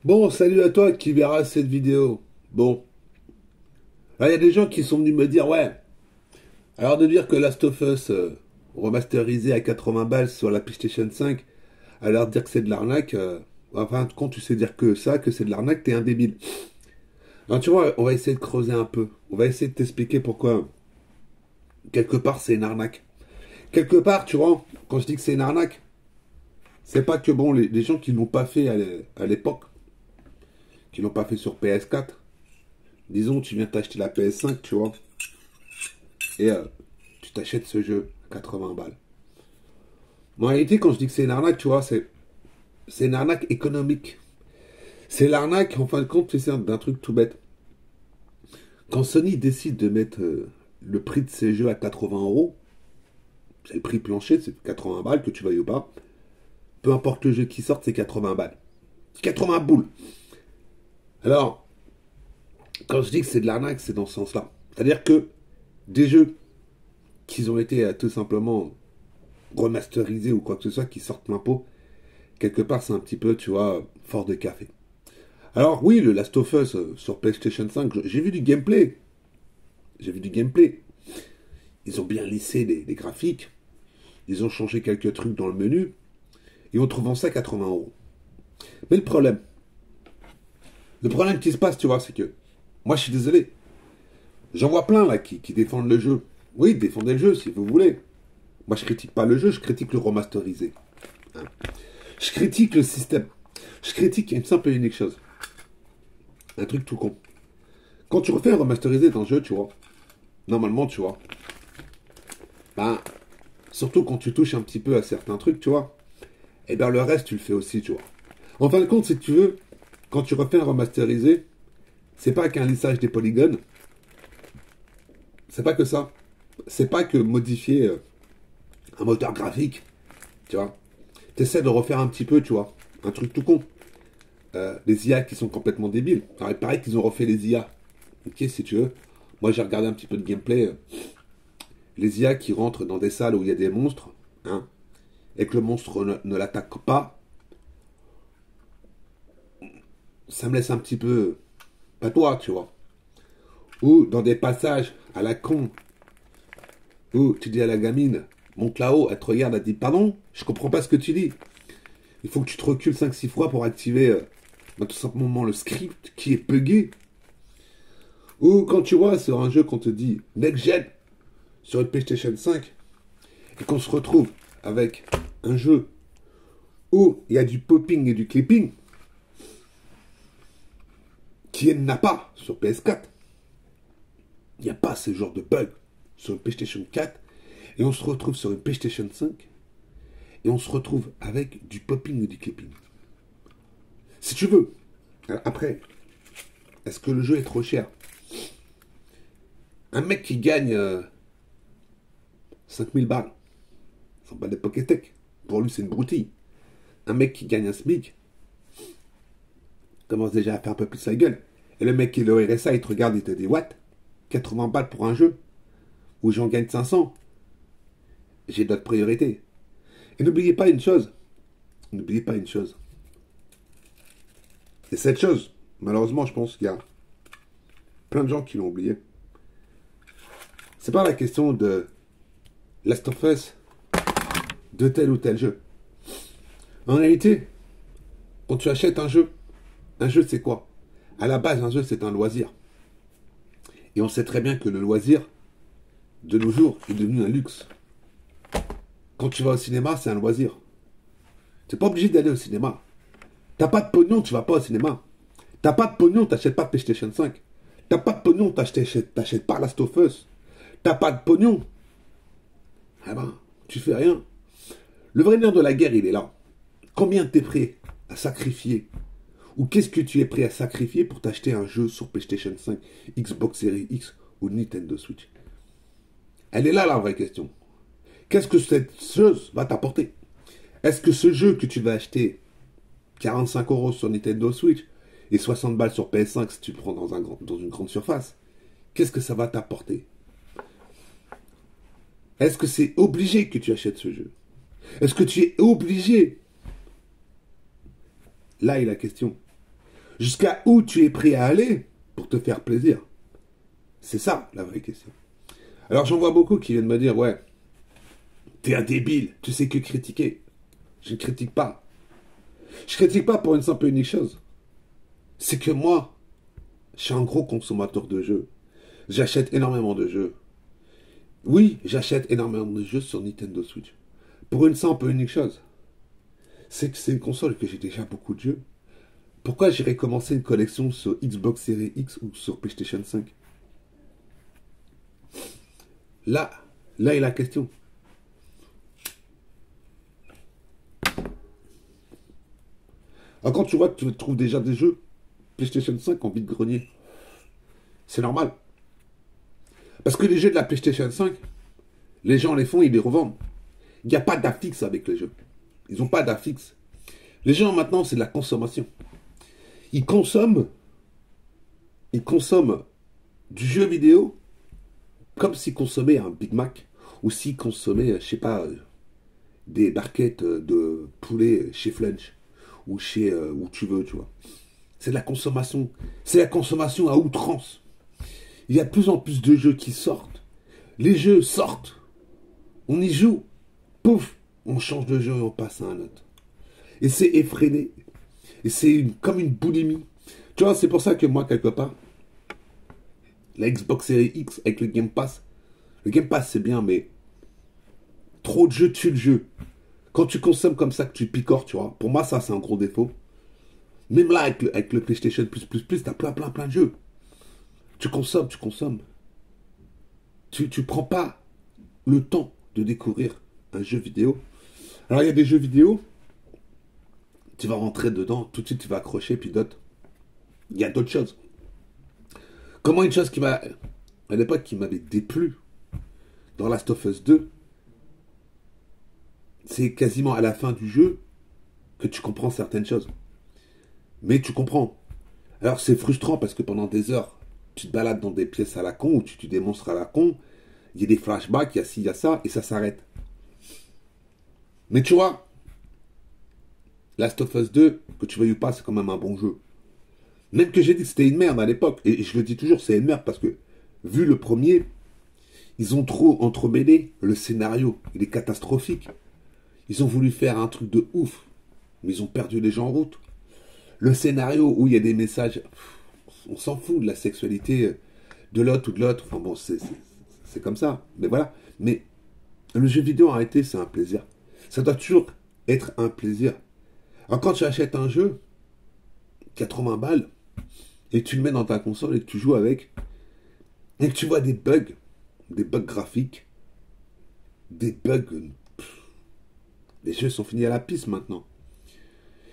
Bon, salut à toi qui verras cette vidéo. Bon, là, il y a des gens qui sont venus me dire, ouais, alors de dire que Last of Us remasterisé à 80 balles sur la PlayStation 5, alors dire que c'est de l'arnaque, enfin, quand tu sais dire que ça, que c'est de l'arnaque, t'es un débile. Alors tu vois, on va essayer de creuser un peu. On va essayer de t'expliquer pourquoi, quelque part, c'est une arnaque. Quelque part, tu vois, quand je dis que c'est une arnaque, c'est pas que bon, les gens qui l'ont pas fait à l'époque, qui l'ont pas fait sur PS4, disons, tu viens t'acheter la PS5, tu vois, et tu t'achètes ce jeu à 80 balles. Mais en réalité, quand je dis que c'est une arnaque, tu vois, c'est une arnaque économique. C'est l'arnaque, en fin de compte, tu sais, d'un truc tout bête. Quand Sony décide de mettre le prix de ses jeux à 80 euros, c'est le prix plancher, c'est 80 balles, que tu veuilles ou pas. Peu importe le jeu qui sort, c'est 80 balles. 80 boules. Alors, quand je dis que c'est de l'arnaque, c'est dans ce sens-là. C'est-à-dire que des jeux qui ont été tout simplement remasterisés ou quoi que ce soit, qui sortent plein pot, quelque part, c'est un petit peu, tu vois, fort de café. Alors oui, le Last of Us sur PlayStation 5, j'ai vu du gameplay. J'ai vu du gameplay. Ils ont bien lissé les graphiques. Ils ont changé quelques trucs dans le menu. Et on trouve en ça 80 euros. Mais le problème qui se passe, tu vois, c'est que moi, je suis désolé. J'en vois plein là qui défendent le jeu. Oui, défendez le jeu si vous voulez. Moi, je critique pas le jeu, je critique le remasterisé. Hein. Je critique le système. Je critique une simple et unique chose. Un truc tout con. Quand tu refais un remasterisé dans le jeu, tu vois, normalement, tu vois, ben, surtout quand tu touches un petit peu à certains trucs, tu vois, et bien le reste, tu le fais aussi, tu vois. En fin de compte, si tu veux, quand tu refais un remasterisé, c'est pas qu'un lissage des polygones, c'est pas que ça. C'est pas que modifier un moteur graphique, tu vois. T'essaies de refaire un petit peu, tu vois, un truc tout con. Les IA qui sont complètement débiles. Alors, il paraît qu'ils ont refait les IA. Ok, si tu veux. Moi, j'ai regardé un petit peu de gameplay. Les IA qui rentrent dans des salles où il y a des monstres, hein, et que le monstre ne l'attaque pas, ça me laisse un petit peu patois, tu vois. Ou dans des passages à la con, où tu dis à la gamine, monte là-haut, elle te regarde, elle te dit, pardon, je comprends pas ce que tu dis. Il faut que tu te recules 5-6 fois pour activer tout simplement le script qui est buggé. Ou quand tu vois sur un jeu qu'on te dit next gen sur une PlayStation 5 et qu'on se retrouve avec un jeu où il y a du popping et du clipping qui n'a pas sur PS4. Il n'y a pas ce genre de bug sur une PlayStation 4 et on se retrouve sur une PlayStation 5 et on se retrouve avec du popping et du clipping. Si tu veux, après, est-ce que le jeu est trop cher? Un mec qui gagne 5000 balles, 100 balles de Pokétech, pour lui c'est une broutille. Un mec qui gagne un SMIC commence déjà à faire un peu plus la gueule. Et le mec qui est le RSA, il te regarde, il te dit what? 80 balles pour un jeu où j'en gagne 500. J'ai d'autres priorités. Et n'oubliez pas une chose. N'oubliez pas une chose. Et cette chose, malheureusement, je pense qu'il y a plein de gens qui l'ont oublié. C'est pas la question de Last of Us, de tel ou tel jeu. En réalité, quand tu achètes un jeu c'est quoi? À la base, un jeu c'est un loisir. Et on sait très bien que le loisir, de nos jours, est devenu un luxe. Quand tu vas au cinéma, c'est un loisir. Tu n'es pas obligé d'aller au cinéma. T'as pas de pognon, tu vas pas au cinéma. T'as pas de pognon, t'achètes pas PlayStation 5. T'as pas de pognon, t'achètes pas Last of Us. T'as pas de pognon. Eh ben, tu fais rien. Le vrai nerf de la guerre, il est là. Combien t'es prêt à sacrifier? Ou qu'est-ce que tu es prêt à sacrifier pour t'acheter un jeu sur PlayStation 5, Xbox Series X ou Nintendo Switch? Elle est là la vraie question. Qu'est-ce que cette chose va t'apporter? Est-ce que ce jeu que tu vas acheter 45 euros sur Nintendo Switch et 60 balles sur PS5 si tu le prends dans une grande surface, qu'est-ce que ça va t'apporter? Est-ce que c'est obligé que tu achètes ce jeu? Est-ce que tu es obligé? Là est la question. Jusqu'à où tu es prêt à aller pour te faire plaisir? C'est ça la vraie question. Alors j'en vois beaucoup qui viennent me dire, ouais, t'es un débile, tu sais que critiquer. Je ne critique pas. Je critique pas pour une simple et unique chose. C'est que moi, je suis un gros consommateur de jeux. J'achète énormément de jeux. Oui, j'achète énormément de jeux sur Nintendo Switch. Pour une simple et unique chose. C'est que c'est une console que j'ai déjà beaucoup de jeux. Pourquoi j'irais commencer une collection sur Xbox Series X ou sur PlayStation 5? Là, là est la question. Alors quand tu vois que tu trouves déjà des jeux PlayStation 5 en vide-grenier, c'est normal. Parce que les jeux de la PlayStation 5, les gens les font, ils les revendent. Il n'y a pas d'affixe avec les jeux. Ils n'ont pas d'affixe. Les gens maintenant, c'est de la consommation. Ils consomment, ils consomment du jeu vidéo comme s'ils consommaient un Big Mac ou s'ils consommaient, je sais pas, des barquettes de poulet chez Flunch ou chez où tu veux, tu vois. C'est de la consommation. C'est la consommation à outrance. Il y a de plus en plus de jeux qui sortent. Les jeux sortent. On y joue. Pouf, on change de jeu et on passe à un autre. Et c'est effréné. Et c'est comme une boulimie. Tu vois, c'est pour ça que moi, quelque part, la Xbox Series X avec le Game Pass c'est bien, mais trop de jeux tue le jeu. Quand tu consommes comme ça, que tu picores, tu vois, pour moi, ça, c'est un gros défaut. Même là, avec le PlayStation t'as plein de jeux. Tu consommes, tu consommes. Tu prends pas le temps de découvrir un jeu vidéo. Alors, il y a des jeux vidéo, tu vas rentrer dedans, tout de suite, tu vas accrocher, puis d'autres. Il y a d'autres choses. Comment une chose qui m'a, à l'époque, qui m'avait déplu dans Last of Us 2, c'est quasiment à la fin du jeu que tu comprends certaines choses. Mais tu comprends. Alors c'est frustrant parce que pendant des heures, tu te balades dans des pièces à la con où tu démonstres à la con. Il y a des flashbacks, il y a ci, il y a ça, et ça s'arrête. Mais tu vois, Last of Us 2, que tu veuilles ou pas, c'est quand même un bon jeu. Même que j'ai dit que c'était une merde à l'époque, et je le dis toujours, c'est une merde parce que, vu le premier, ils ont trop entremêlé le scénario. Il est catastrophique. Ils ont voulu faire un truc de ouf, mais ils ont perdu les gens en route. Le scénario où il y a des messages, on s'en fout de la sexualité de l'autre ou de l'autre. Enfin bon, c'est comme ça. Mais voilà. Mais le jeu vidéo, en réalité, c'est un plaisir. Ça doit toujours être un plaisir. Alors quand tu achètes un jeu, 80 balles, et tu le mets dans ta console et que tu joues avec, et que tu vois des bugs graphiques, des bugs... Les jeux sont finis à la piste maintenant.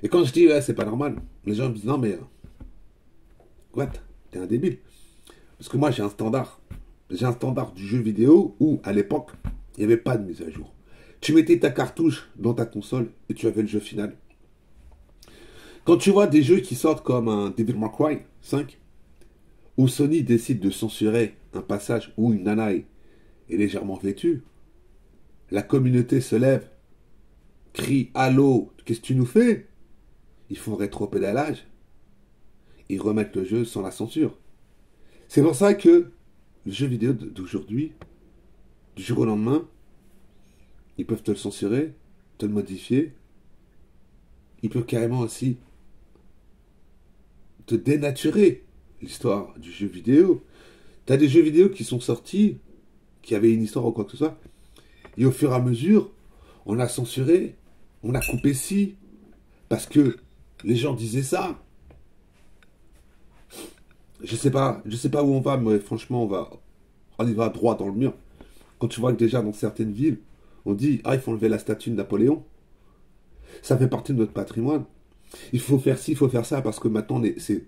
Et quand je dis, ouais, c'est pas normal, les gens me disent, non mais... what? T'es un débile. Parce que moi, j'ai un standard. J'ai un standard du jeu vidéo où, à l'époque, il n'y avait pas de mise à jour. Tu mettais ta cartouche dans ta console et tu avais le jeu final. Quand tu vois des jeux qui sortent comme un Devil May Cry 5, où Sony décide de censurer un passage où une nana est légèrement vêtue, la communauté se lève, crie «Allô, qu'est-ce que tu nous fais?» Ils font rétro-pédalage, ils remettent le jeu sans la censure. C'est pour ça que le jeu vidéo d'aujourd'hui, du jour au lendemain, ils peuvent te le censurer, te le modifier. Ils peuvent carrément aussi te dénaturer l'histoire du jeu vidéo. T'as des jeux vidéo qui sont sortis, qui avaient une histoire ou quoi que ce soit, et au fur et à mesure, on a censuré, on a coupé ci, parce que les gens disaient ça. Je sais pas où on va, mais franchement, on y va droit dans le mur. Quand tu vois que déjà dans certaines villes, on dit, ah, il faut enlever la statue de Napoléon. Ça fait partie de notre patrimoine. Il faut faire ci, il faut faire ça, parce que maintenant, c'est...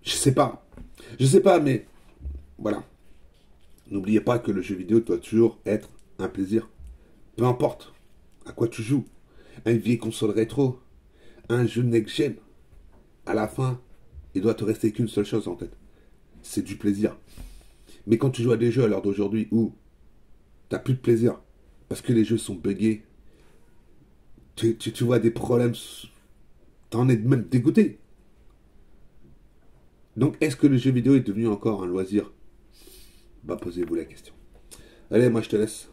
Je sais pas. Je sais pas, mais... Voilà. N'oubliez pas que le jeu vidéo doit toujours être un plaisir. Peu importe à quoi tu joues. Une vieille console rétro, un jeu next-gen. À la fin, il doit te rester qu'une seule chose en tête. C'est du plaisir. Mais quand tu joues à des jeux à l'heure d'aujourd'hui où t'as plus de plaisir, parce que les jeux sont buggés, tu vois des problèmes, t'en es même dégoûté. Donc, est-ce que le jeu vidéo est devenu encore un loisir? Bah, posez-vous la question. Allez, moi je te laisse.